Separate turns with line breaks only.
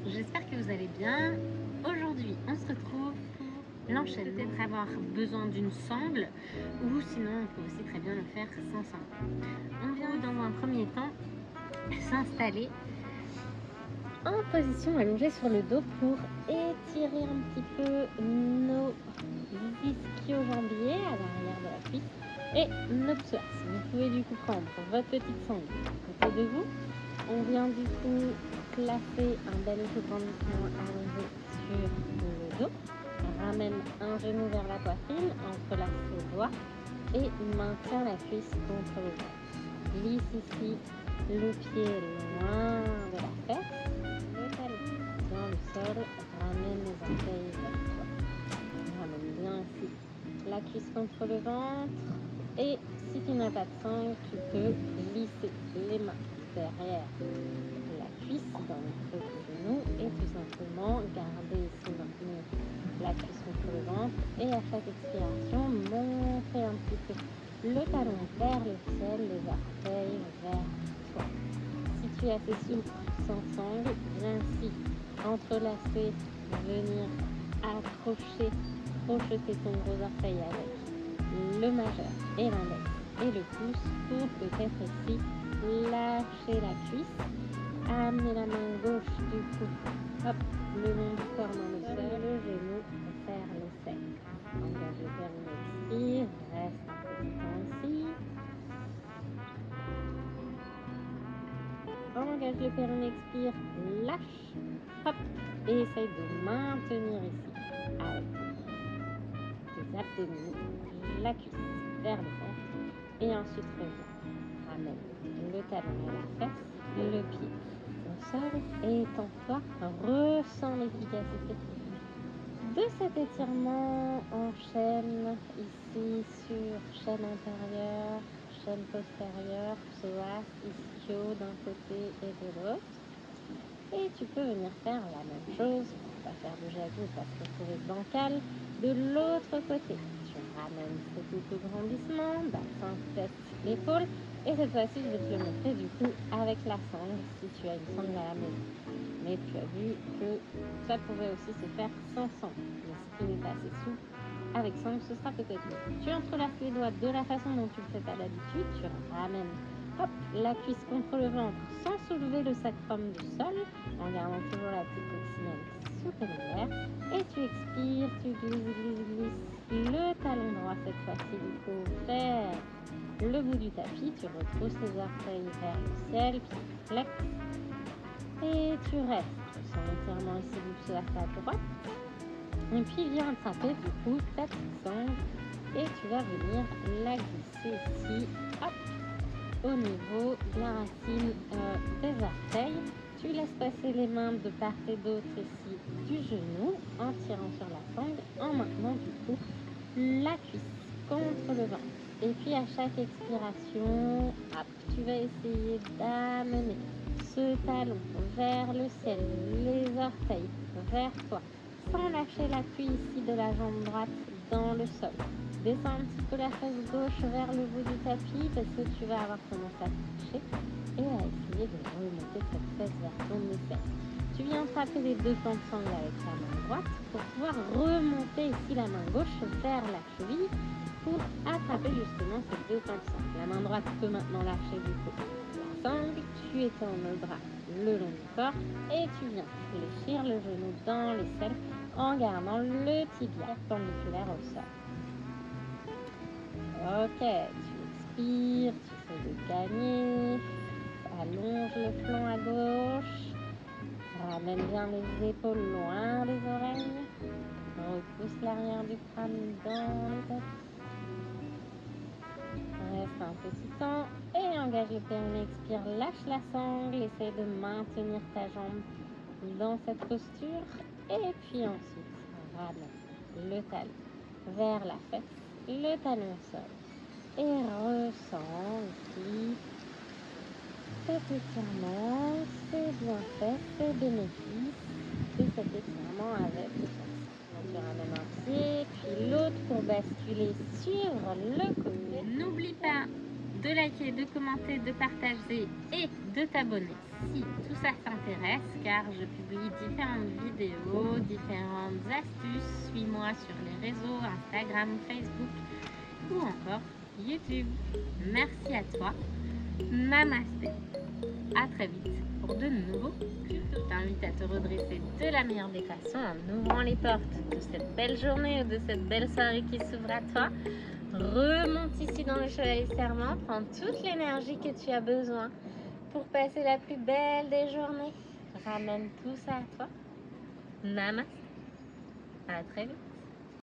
J'espère que vous allez bien. Aujourd'hui, on se retrouve pour l'enchaînement. Peut-être avoir besoin d'une sangle ou sinon on peut aussi très bien le faire sans sangle. On vient dans un premier temps s'installer en position allongée sur le dos pour étirer un petit peu nos ischio-jambiers à l'arrière de la cuisse et nos psoas. Vous pouvez du coup prendre votre petite sangle à côté de vous. On vient du coup placer un bel autograndissement allongé sur le dos. Ramène un genou vers la poitrine, entrelace les doigts et maintient la cuisse contre le ventre. Glisse ici le pied loin de la fesse, le talon dans le sol, ramène les orteils vers toi. Ramène bien ici la cuisse contre le ventre et si tu n'as pas de sangle, tu peux glisser les mains derrière la cuisse dans le creux du genou et tout simplement garder ici maintenir la cuisse contre le ventre et à chaque expiration monter un petit peu le talon vers le ciel, les orteils vers toi. Si tu es assez souple sans sangle, viens ici entrelacer, venir accrocher, crocheter ton gros orteil avec le majeur et l'index et le pouce pour peut-être ici lâcher la cuisse, amener la main gauche du coup, hop, le long du corps dans le sol, le genou vers le sec. Engage le périnée, expire, reste un petit temps ici. Engage le périnée, expire, lâche, hop, et essaye de maintenir ici avec tes abdominaux, la cuisse vers le ventre et ensuite reviens. Ramène le talon à la fesse, le pied au sol et étends-toi, ressens l'efficacité de cet étirement. Enchaîne ici sur chaîne antérieure, chaîne postérieure, psoas, ischio d'un côté et de l'autre. Et tu peux venir faire la même chose pour ne pas faire de genou, pas se retrouver bancal de l'autre côté. Tu ramènes cet autograndissement, bassin, tête, épaule. Et cette fois-ci, je vais te le montrer du coup avec la sangle si tu as une sangle à la maison. Mais tu as vu que ça pouvait aussi se faire sans sangle. Mais si tu n'es pas assez souple, avec sangle, ce sera peut-être mieux. Tu entrelaces les doigts de la façon dont tu ne le fais pas d'habitude. Tu ramènes hop, la cuisse contre le ventre sans soulever le sacrum du sol, en gardant toujours la petite coccinelle sous tes lombaires. Et tu expires, tu glisses le talon droit cette fois-ci du coup vers le bout du tapis. Tu retrousses les orteils vers le ciel, pied flex. Et tu restes sans l'étirement ici du psoas à droite. Et puis viens attraper du coup ta petite sangle et tu vas venir la glisser ici, hop, au niveau de la racine des orteils. Tu laisses passer les mains de part et d'autre ici du genou en tirant sur la sangle, en maintenant du coup la cuisse contre le ventre. Et puis à chaque expiration, hop, tu vas essayer d'amener ce talon vers le ciel, les orteils vers toi, sans lâcher l'appui ici de la jambe droite dans le sol. Descends un petit peu la fesse gauche vers le bout du tapis parce que tu vas avoir tendance à toucher et à essayer de remonter cette fesse vers ton aisselle. Tu viens attraper les deux pans de sangle avec la main droite pour pouvoir remonter ici la main gauche vers la cheville pour attraper justement ces deux pans de sangle. La main droite peut maintenant lâcher du coup la sangle, tu étends le bras le long du corps et tu viens fléchir le genou dans l'aisselle en gardant le tibia perpendiculaire au sol. Ok, tu expires, tu essaies de gagner, allonge le flanc à gauche, ramène bien les épaules loin des oreilles, repousse l'arrière du crâne dans les tapis. Reste un petit temps et engage le périnée, expire, lâche la sangle, essaye de maintenir ta jambe dans cette posture et puis ensuite ramène le talon vers la fesse, le talon au sol et ressens ici cet étirement, c'est bien fait, c'est bénéfice de cet étirement avec le sol. Tu ramènes un pied, puis l'autre pour basculer sur le côté. N'oublie pas de liker, de commenter, de partager et de t'abonner si tout ça t'intéresse, car je publie différentes vidéos, différentes astuces. Suis-moi sur les réseaux Instagram, Facebook ou encore YouTube. Merci à toi. Namasté. À très vite pour de nouveaux tutos. Je t'invite à te redresser de la meilleure des façons en ouvrant les portes de cette belle journée ou de cette belle soirée qui s'ouvre à toi. Remonte ici dans le chevalier serment, prends toute l'énergie que tu as besoin pour passer la plus belle des journées. Ramène tout ça à toi. Namaste. À très vite.